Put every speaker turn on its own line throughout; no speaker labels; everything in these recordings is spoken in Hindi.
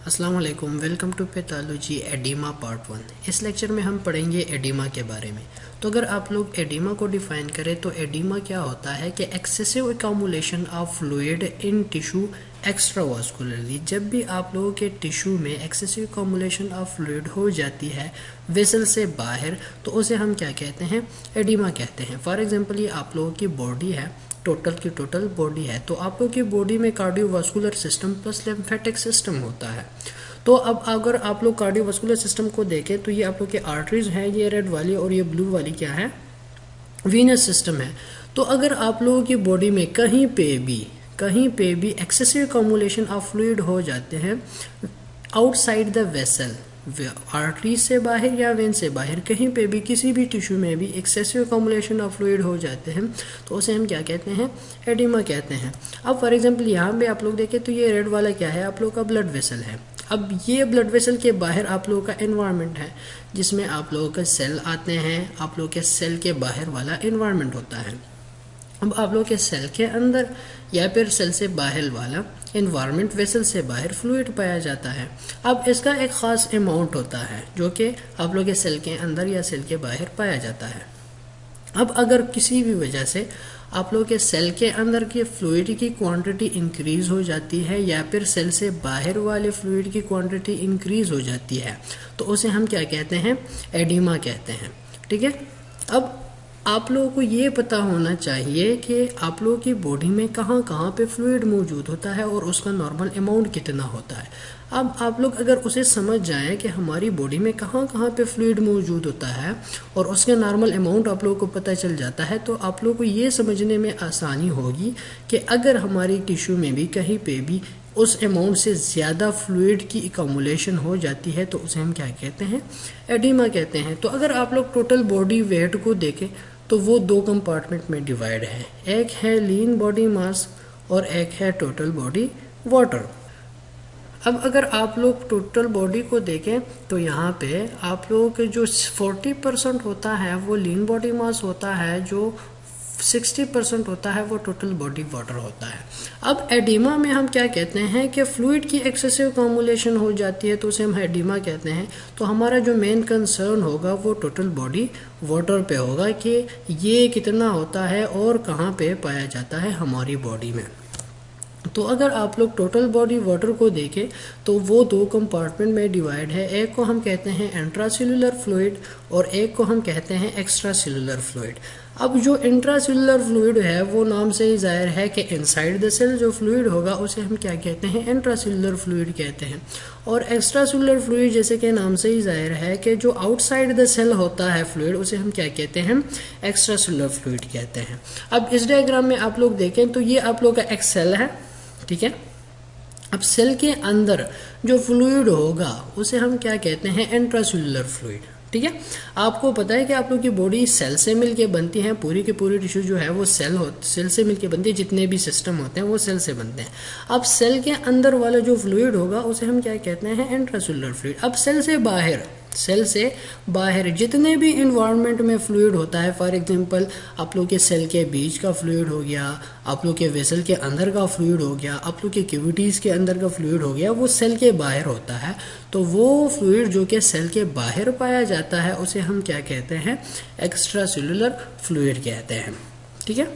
अस्सलाम वालेकुम, welcome to pathology edema part 1। इस लेक्चर में हम पढ़ेंगे एडिमा के बारे में। तो अगर आप लोग एडिमा को डिफाइन करें तो एडिमा क्या होता है कि excessive accumulation of fluid in tissue extravascularly. जब भी आप लोगों के टिश्यू में एक्सेसिव अकामुलेशन ऑफ फ्लूइड हो जाती है वेसल से बाहर, तो उसे हम क्या कहते हैं, एडिमा कहते हैं। फॉर एग्जांपल ये आप लोगों की बॉडी है, टोटल की टोटल बॉडी है, तो आप लोग की बॉडी में cardiovascular system plus lymphatic system होता है। तो अब अगर आप लोग कार्डियोवास्कुलर सिस्टम को देखें तो ये आप लोग के आर्टरीज हैं, ये रेड वाली और ये ब्लू वाली क्या है, वीनस सिस्टम है। तो अगर आप लोगों की बॉडी में कहीं पे भी एक्सेसिव अकामुलेशन ऑफ फ्लूइड हो जाते हैं आउटसाइड द वेसल, आर्टरी से बाहर या वेन से बाहर, कहीं पे भी किसी भी टिश्यू में भी एक्सेसिव अकामुलेशन ऑफ फ्लूइड हो जाते हैं तो उसे हम क्या कहते हैं, एडिमा कहते हैं। अब फॉर एग्जांपल यहाँ पे आप लोग देखें तो ये रेड वाला क्या है, आप लोग का ब्लड वेसल है। अब ये ब्लड वेसल के बाहर आप लोगों का एनवायरनमेंट है जिसमें आप लोगों के सेल आते हैं, आप लोग के सेल के बाहर वाला एनवायरनमेंट होता है। अब आप लोग के सेल के अंदर या फिर सेल से बाहर वाला एनवायरनमेंट, वेसल से बाहर फ्लूइड पाया जाता है। अब इसका एक ख़ास अमाउंट होता है जो कि आप लोग के सेल के अंदर या सेल के बाहर पाया जाता है। अब अगर किसी भी वजह से आप लोग के सेल के अंदर के फ्लूइड की क्वांटिटी इंक्रीज हो जाती है या फिर सेल से बाहर वाले फ्लूइड की क्वांटिटी इंक्रीज हो जाती है तो उसे हम क्या कहते हैं, एडिमा कहते हैं। ठीक है। अब आप लोगों को ये पता होना चाहिए कि आप लोगों की बॉडी में कहाँ कहाँ पे फ्लूइड मौजूद होता है और उसका नॉर्मल अमाउंट कितना होता है। अब आप लोग अगर उसे समझ जाएं कि हमारी बॉडी में कहाँ कहाँ पे फ्लूइड मौजूद होता है और उसका नॉर्मल अमाउंट आप लोगों को पता चल जाता है तो आप लोगों को ये समझने में आसानी होगी कि अगर हमारी टिश्यू में भी कहीं पे भी उस अमाउंट से ज़्यादा फ्लूइड की अकामुलेशन हो जाती है तो उसे हम क्या कहते हैं, एडिमा कहते हैं। तो अगर आप लोग टोटल बॉडी वेट को देखें तो वो दो कंपार्टमेंट में डिवाइड है, एक है लीन बॉडी मास और एक है टोटल बॉडी वाटर। अब अगर आप लोग टोटल बॉडी को देखें तो यहाँ पे आप लोगों के जो 40% होता है वो लीन बॉडी मास होता है, जो 60% होता है वो टोटल बॉडी वाटर होता है। अब एडिमा में हम क्या कहते हैं कि फ्लूइड की एक्सेसिव अकामुलेशन हो जाती है तो उसे हम एडिमा कहते हैं। तो हमारा जो मेन कंसर्न होगा वो टोटल बॉडी वाटर पे होगा कि ये कितना होता है और कहाँ पे पाया जाता है हमारी बॉडी में। तो अगर आप लोग टोटल बॉडी वाटर को देखें तो वो दो कंपार्टमेंट में डिवाइड है, एक को हम कहते हैं इंट्रासेल्युलर फ्लूइड और एक को हम कहते हैं एक्स्ट्रा सेल्युलर फ्लूइड। अब जो इंट्रासेल्युलर फ्लूइड है वो नाम से ही जाहिर है कि इनसाइड द सेल जो फ्लूइड होगा उसे हम क्या कहते हैं, इंट्रासेल्युलर फ्लूइड कहते हैं। और एक्स्ट्रा सेल्युलर फ्लूइड जैसे कि नाम से ही जाहिर है कि जो आउटसाइड द सेल होता है फ्लूइड उसे हम क्या कहते हैं, एक्स्ट्रा सेल्युलर फ्लूइड कहते हैं। अब इस डायग्राम में आप लोग देखें तो ये आप लोग का एक सेल है, ठीक है। अब सेल के अंदर जो फ्लूइड होगा उसे हम क्या कहते हैं, इंट्रासेल्युलर फ्लूइड। ठीक है। आपको पता है कि आप लोग की बॉडी सेल से मिलके बनती है, पूरी की पूरी टिश्यू जो है वो सेल से मिलके बनती है, जितने भी सिस्टम होते हैं वो सेल से बनते हैं। अब सेल के अंदर वाला जो फ्लूइड होगा उसे हम क्या कहते हैं, इंट्रासेल्युलर फ्लूइड। अब सेल से बाहर जितने भी इन्वायरमेंट में फ्लूइड होता है, फॉर एग्जांपल आप लोग के सेल के बीच का फ्लूइड हो गया, आप लोग के वेसल के अंदर का फ्लूइड हो गया, आप लोग के कैविटीज़ के अंदर का फ्लूइड हो गया, वो सेल के बाहर होता है। तो वो फ्लूइड जो कि सेल के बाहर पाया जाता है उसे हम क्या कहते हैं, एक्स्ट्रा सेल्युलर फ्लूइड कहते हैं। ठीक है।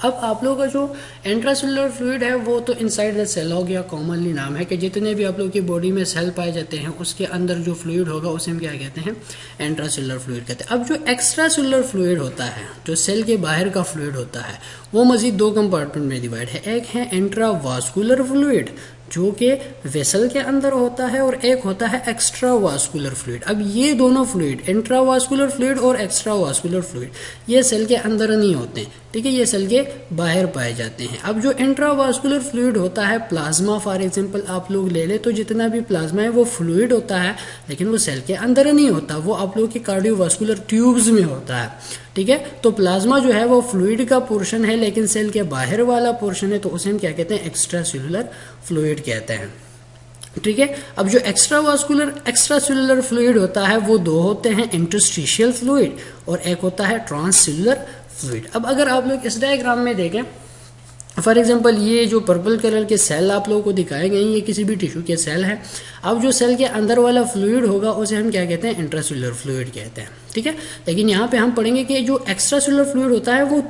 अब आप लोगों का जो इंट्रासेल्युलर फ्लूइड है वो तो इनसाइड द सेल हो गया, कॉमनली नाम है कि जितने भी आप लोग की बॉडी में सेल पाए जाते हैं उसके अंदर जो फ्लूइड होगा उसे हम क्या कहते हैं, इंट्रासेल्युलर फ्लूइड कहते हैं। अब जो एक्स्ट्रा सेल्युलर फ्लूइड होता है, जो सेल के बाहर का फ्लूइड होता है, वो मजीद दो कंपार्टमेंट में डिवाइड है, एक है इंट्रावास्कुलर फ्लूइड जो कि वेसल के अंदर होता है और एक होता है एक्स्ट्रा वास्कुलर फ्लूइड। अब ये दोनों फ्लूइड, इंट्रावास्कुलर फ्लूइड और एक्स्ट्रा वास्कुलर फ्लूइड, ये सेल के अंदर नहीं होते हैं, ठीक है, ये सेल के बाहर पाए जाते हैं। अब जो इंट्रावास्कुलर फ्लूइड होता है, प्लाज्मा फॉर एग्जांपल आप लोग ले ले तो जितना भी प्लाज्मा है वो फ्लूइड होता है लेकिन वो सेल के अंदर नहीं होता, वो आप लोग के कार्डियोवास्कुलर ट्यूब्स में होता है। ठीक है। तो प्लाज्मा जो है वो फ्लूइड का पोर्शन है लेकिन सेल के बाहर वाला पोर्शन है तो उसे हम क्या कहते हैं, एक्स्ट्रा सेल्युलर फ्लूइड कहते हैं। ठीक है। अब जो एक्स्ट्रा सेल्युलर फ्लूइड होता है वो दो होते हैं, इंटरस्टिशियल फ्लूइड और एक होता है ट्रांससेल्युलर फ्लूइड। अब अगर आप लोग इस डायग्राम में देखें फॉर एग्जांपल ये जो पर्पल कलर के सेल आप लोगों को दिखाए गए हैं ये किसी भी टिश्यू के सेल हैं। अब जो सेल के अंदर वाला फ्लूइड होगा उसे हम क्या कहते हैं, इंट्रासेल्युलर फ्लूइड कहते हैं, ठीक है। लेकिन यहाँ पे हम पढ़ेंगे कि जो एक्स्ट्रासेल्युलर फ्लूइड होता है वो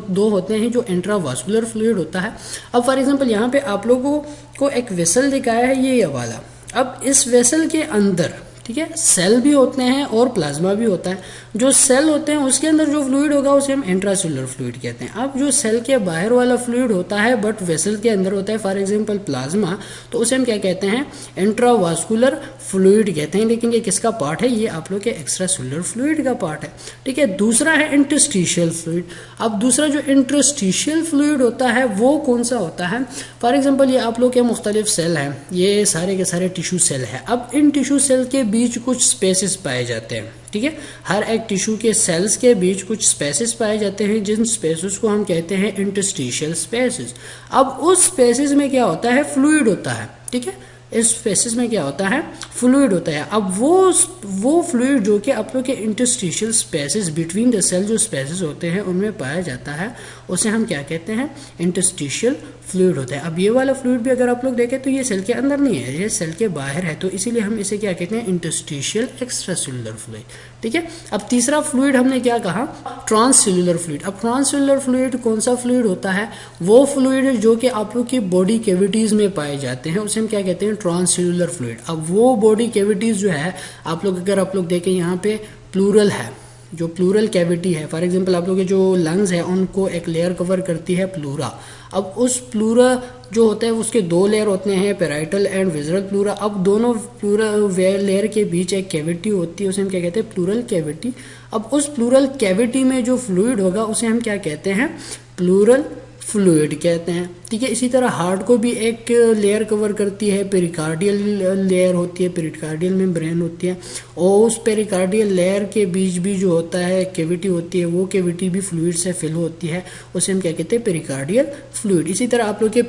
दो होते हैं, जो इंट्रावास्कुलर फ्लूइड होता है। अब फॉर एग्जाम्पल यहाँ पे आप लोगों को एक वेसल दिखाया है ये वाला। अब इस वेसल के अंदर, ठीक है, सेल भी होते हैं और प्लाज्मा भी होता है। जो सेल होते हैं उसके अंदर जो फ्लूइड होगा उसे हम इंट्रासेल्युलर फ्लूइड कहते हैं। अब जो सेल के बाहर वाला फ्लूइड होता है बट वेसल के अंदर होता है, फॉर एग्जांपल प्लाज्मा, तो उसे हम क्या कहते हैं, इंट्रावास्कुलर फ्लूइड कहते हैं। लेकिन ये किसका पार्ट है, ये आप लोग के एक्स्ट्रासेल्युलर फ्लूइड का पार्ट है, ठीक है। दूसरा है इंटरस्टिशियल फ्लूइड। अब दूसरा जो इंटरस्टिशियल फ्लूइड होता है वो कौन सा होता है, फॉर एग्जाम्पल ये आप लोग के मुख्तलिफ सेल हैं, ये सारे के सारे टिश्यू सेल है। अब इन टिश्यू सेल के बीच कुछ स्पेसेस पाए जाते हैं, ठीक है। हर एक टिश्यू के सेल्स के बीच कुछ स्पेसेस पाए जाते हैं, जिन स्पेसेस को हम कहते हैं इंटरस्टिशियल स्पेसेस। अब उस स्पेसेस में क्या होता है, फ्लूइड होता है, ठीक है। इस स्पेसेस में क्या होता है, फ्लूइड होता है। अब वो फ्लूइड जो कि आप लोग के interstitial spaces between the cell जो स्पेसेस होते हैं उनमें पाया जाता है, उसे हम क्या कहते हैं, इंटरस्टिशियल फ्लूइड होता है। अब ये वाला फ्लूइड भी अगर आप लोग देखें तो ये सेल के अंदर नहीं है, ये सेल के बाहर है, तो इसीलिए हम इसे क्या कहते हैं, इंटरस्टिशियल एक्स्ट्रासेल्युलर फ्लूइड, ठीक है। अब तीसरा फ्लूइड हमने क्या कहा, ट्रांससेल्युलर फ्लूइड। अब ट्रांससेल्युलर फ्लूइड कौन सा फ्लूइड होता है, वो फ्लूइड जो कि आप लोग की बॉडी कैविटीज में पाए जाते हैं उसे हम क्या कहते हैं, ट्रांससेल्युलर फ्लूइड। अब वो बॉडी कैविटीज जो है आप लोग अगर आप लोग देखें यहाँ पे प्लूरल है, जो प्लूरल कैविटी है, फॉर एग्जांपल आप लोग के जो लंग्स है उनको एक लेयर कवर करती है प्लूरा। अब उस प्लूरा जो होता है उसके दो लेयर होते हैं, पैराइटल एंड विजरल प्लूरा। अब दोनों प्लूरा लेयर के बीच एक कैविटी होती है, उसे हम क्या कहते हैं, प्लूरल कैविटी। अब उस प्लूरल कैविटी में जो फ्लूइड होगा उसे हम क्या कहते हैं, प्लूरल फ्लूइड कहते हैं, ठीक है। इसी तरह हार्ट को भी एक लेयर कवर करती है, पेरिकार्डियल लेयर होती है, पेरिकार्डियल मेम्ब्रेन होती है, और उस पेरिकार्डियल लेयर के बीच भी जो होता है कैविटी होती है, वो कैविटी भी फ्लूइड से फिल होती है, उसे हम क्या कहते हैं, पेरिकार्डियल फ्लूइड। इसी तरह आप लोग के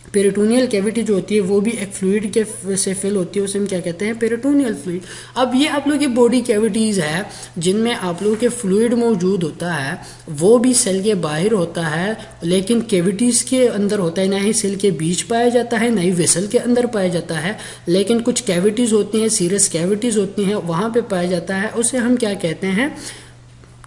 पेरिटोनियल कैविटी जो होती है वो भी एक फ्लूइड के से फिल होती है, उसे हम क्या कहते हैं, पेरिटोनियल फ्लूइड। अब ये आप लोग की बॉडी कैविटीज है जिनमें आप लोग के फ्लूइड मौजूद होता है, वो भी सेल के बाहर होता है, लेकिन कैविटीज के अंदर होता है, ना ही सेल के बीच पाया जाता है, ना ही वेसल के अंदर पाया जाता है। लेकिन कुछ कैविटीज होती हैं, सीरियस कैविटीज होती हैं, वहां पे पाया जाता है, उसे हम क्या कहते हैं,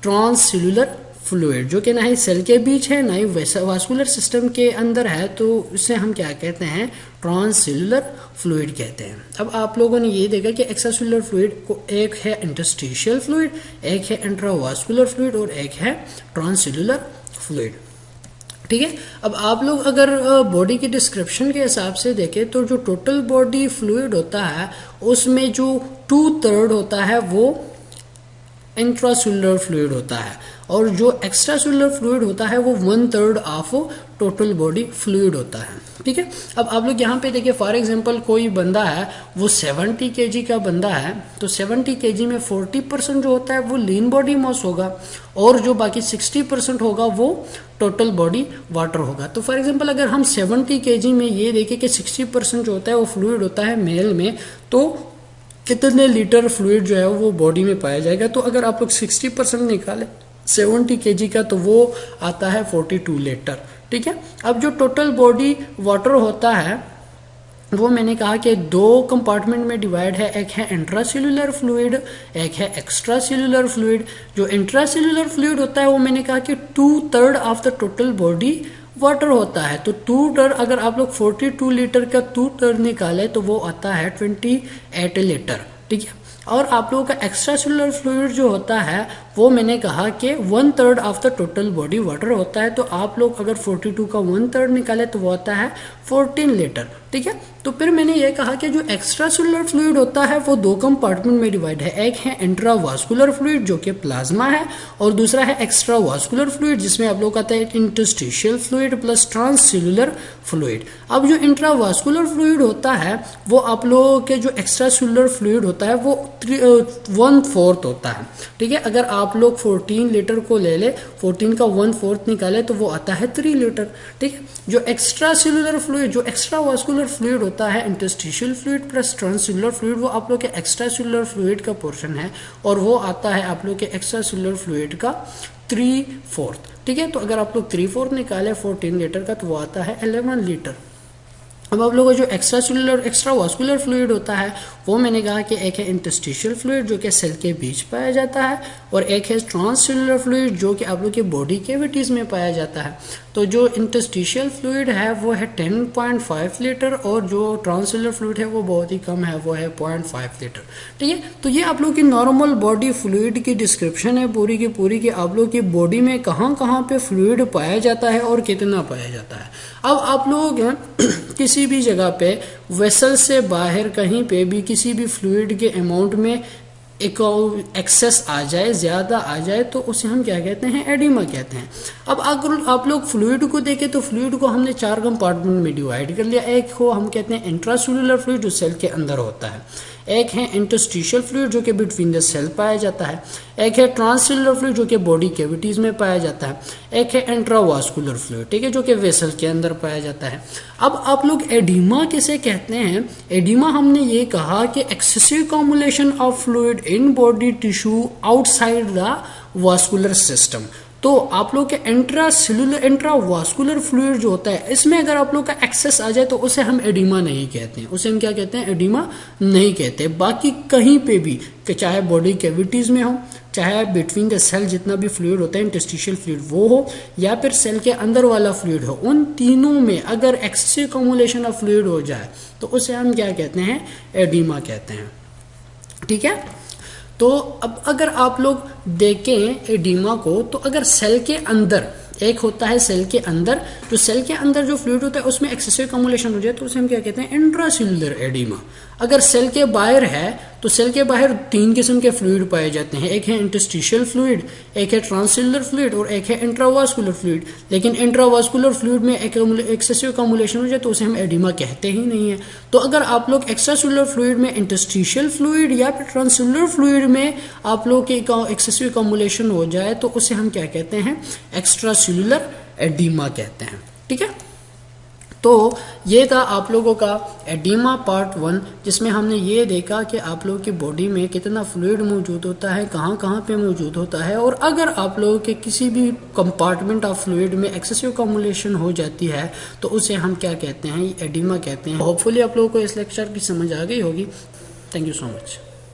ट्रांससेल्युलर फ्लूइड, जो कि ना ही सेल के बीच है ना ही वास्कुलर सिस्टम के अंदर है, तो इसे हम क्या कहते हैं, ट्रांससेल्युलर फ्लूइड कहते हैं। अब आप लोगों ने ये देखा कि एक्स्ट्रासेल्युलर फ्लूइड को एक है इंटरस्टिशियल फ्लूइड, एक है इंट्रावास्कुलर फ्लूइड और एक है ट्रांससेल्युलर फ्लूइड, ठीक है। अब आप लोग अगर बॉडी की डिस्क्रिप्शन के हिसाब से देखें तो जो टोटल बॉडी फ्लूइड होता है उसमें जो 2/3 होता है वो इंट्रासेल्युलर फ्लूइड होता है, और जो एक्स्ट्रासेल्युलर फ्लूइड होता है वो 1/3 ऑफ टोटल बॉडी फ्लूइड होता है, ठीक है। अब आप लोग यहाँ पे देखिए, फॉर एग्जांपल कोई बंदा है वो 70 kg का बंदा है, तो 70 kg में 40% जो होता है वो लीन बॉडी मास होगा, और जो बाकी 60% होगा वो टोटल बॉडी वाटर होगा। तो फॉर एग्जांपल अगर हम 70 kg में ये देखें कि 60% जो होता है वो फ्लूइड होता है मेल में, तो कितने लीटर फ्लूइड जो है वो बॉडी में पाया जाएगा। तो अगर आप लोग 60% निकालें 70 kg का, तो वो आता है 42 लीटर, ठीक है। अब जो टोटल बॉडी वाटर होता है वो मैंने कहा कि 2 कंपार्टमेंट में डिवाइड है, एक है इंट्रासेल्युलर फ्लूइड, एक है एक्स्ट्रासेल्युलर फ्लूइड। जो इंट्रासेल्युलर फ्लूइड होता है वो मैंने कहा कि 2/3 of the total body water होता है। तो 2/3 अगर आप लोग 42 लीटर का 2/3 निकाले तो वो आता है 28 लीटर, ठीक है। और आप लोगों का एक्स्ट्रासेल्युलर फ्लूइड जो होता है वो मैंने कहा कि 1/3 of the total body water होता है। तो आप लोग अगर 42 का 1/3 निकाले तो वो आता है 14 लीटर, ठीक है। तो फिर मैंने ये कहा कि जो एक्स्ट्रासेल्युलर फ्लूइड होता है वो 2 कंपार्टमेंट में डिवाइड है, एक है इंट्रावास्कुलर फ्लूइड जो कि प्लाज्मा है, और दूसरा है एक्स्ट्रावास्कुलर फ्लूइड जिसमें आप लोग आता है इंटरस्टिशियल फ्लूइड प्लस ट्रांससेल्युलर फ्लूइड। अब जो इंट्रावास्कुलर फ्लूइड होता है वो आप लोगों के जो एक्स्ट्रासेल्युलर फ्लूइड होता है वो 1/4 होता है, ठीक है। अगर आप लोग 14 लीटर को ले ले, 14 का 1/4 निकाले तो वो आता है 3 लीटर, ठीक है। जो एक्स्ट्रासेल्युलर फ्लूइड, जो एक्स्ट्रावास्कुलर फ्लूइड होता है इंटरस्टिशियल फ्लूइड प्लस ट्रांससेल्युलर फ्लूइड, वो आप लोग के एक्स्ट्रासेल्युलर फ्लूइड का पोर्शन है, और वो आता है आप लोग के एक्स्ट्रासेल्युलर फ्लूइड का 3/4, ठीक है। तो अगर आप लोग 3/4 निकाले 14 लीटर का तो वो आता है 11 लीटर। अब आप लोगों को जो extra cellular extra vascular fluid होता है वो मैंने कहा कि एक है इंटरस्टिशियल फ्लूइड जो कि सेल के बीच पाया जाता है, और एक है ट्रांससेलुलर फ्लूइड जो कि आप लोग की बॉडी कैविटीज में पाया जाता है। तो जो इंटरस्टिशियल फ्लूइड है वो है 10.5 लीटर, और जो ट्रांससेलुलर फ्लूइड है वो बहुत ही कम है, वो है 0.5 लीटर। ठीक है। तो ये आप लोग की नॉर्मल बॉडी फ्लूइड की डिस्क्रिप्शन है पूरी की पूरी, कि आप लोग की बॉडी में कहाँ कहाँ पे फ्लूइड पाया जाता है और कितना पाया जाता है। अब आप लोग किसी भी जगह पे वेसल से बाहर कहीं पे भी किसी भी फ्लूइड के अमाउंट में एक एक्सेस आ जाए, ज्यादा आ जाए, तो उसे हम क्या कहते हैं, एडिमा कहते हैं। अब अगर आप लोग फ्लूइड को देखें तो फ्लूइड को हमने 4 कंपार्टमेंट में डिवाइड कर लिया। एक को हम कहते हैं इंट्रासेलुलर फ्लूइड जो सेल के अंदर होता है, एक है इंटरस्टिशियल फ्लूइड जो कि बिटवीन द सेल पाया जाता है, एक है ट्रांससेलुलर फ्लूइड जो कि बॉडी कैविटीज में पाया जाता है, एक है इंट्रावास्कुलर फ्लूइड, ठीक है, जो कि वेसल के अंदर पाया जाता है। अब आप लोग एडिमा किसे कहते हैं? एडिमा हमने ये कहा कि excessive accumulation of fluid in body tissue outside the vascular system. तो आप लोग के इंट्रावास्कुलर फ्लूइड जो होता है इसमें अगर आप लोग का एक्सेस आ जाए तो उसे हम एडिमा नहीं कहते हैं, उसे हम क्या कहते हैं, एडिमा नहीं कहते। बाकी कहीं पे भी, चाहे बॉडी कैविटीज में हो, चाहे बिटवीन द सेल जितना भी फ्लूइड होता है इंटरस्टिशियल फ्लूइड वो हो, या फिर सेल के अंदर वाला फ्लूइड हो, उन तीनों में अगर एक्सेसिव कॉम्बुलेशन ऑफ फ्लूइड हो जाए तो उसे हम क्या कहते हैं, एडिमा कहते हैं। ठीक है। तो अब अगर आप लोग देखें एडिमा को, तो अगर सेल के अंदर एक होता है, सेल के अंदर, तो सेल के अंदर जो फ्लूइड होता है उसमें एक्सेसिव कम्युलेशन हो जाए तो उसे हम क्या कहते हैं, इंट्रासेलुलर एडिमा। अगर सेल के बाहर है तो सेल के बाहर 3 किस्म के फ्लूइड पाए जाते हैं, एक है इंटरस्टिशियल फ्लूइड, एक है ट्रांससेलुलर फ्लूइड और एक है इंट्रावास्कुलर फ्लूइड। लेकिन इंट्रावास्कुलर फ्लूइड में एक्सेसिव कम्युलेशन हो जाए तो उसे हम एडिमा कहते ही नहीं है। तो अगर आप लोग एक्स्ट्रासेलुलर फ्लूइड में इंटरस्टिशियल फ्लूइड या फिर ट्रांससेलुलर फ्लूइड में आप लोग के एक्सेसिव कम्युलेशन हो जाए तो उसे हम क्या कहते हैं, एक्स्ट्रासेलुलर एडिमा कहते हैं। ठीक है। तो ये था आप लोगों का एडिमा पार्ट 1, जिसमें हमने ये देखा कि आप लोगों की बॉडी में कितना फ्लूइड मौजूद होता है, कहाँ कहाँ पे मौजूद होता है, और अगर आप लोगों के किसी भी कंपार्टमेंट ऑफ फ्लूइड में एक्सेसिव कम्युलेशन हो जाती है तो उसे हम क्या कहते हैं, एडिमा कहते हैं। होपफुली आप लोगों को इस लेक्चर की समझ आ गई होगी। Thank you so much.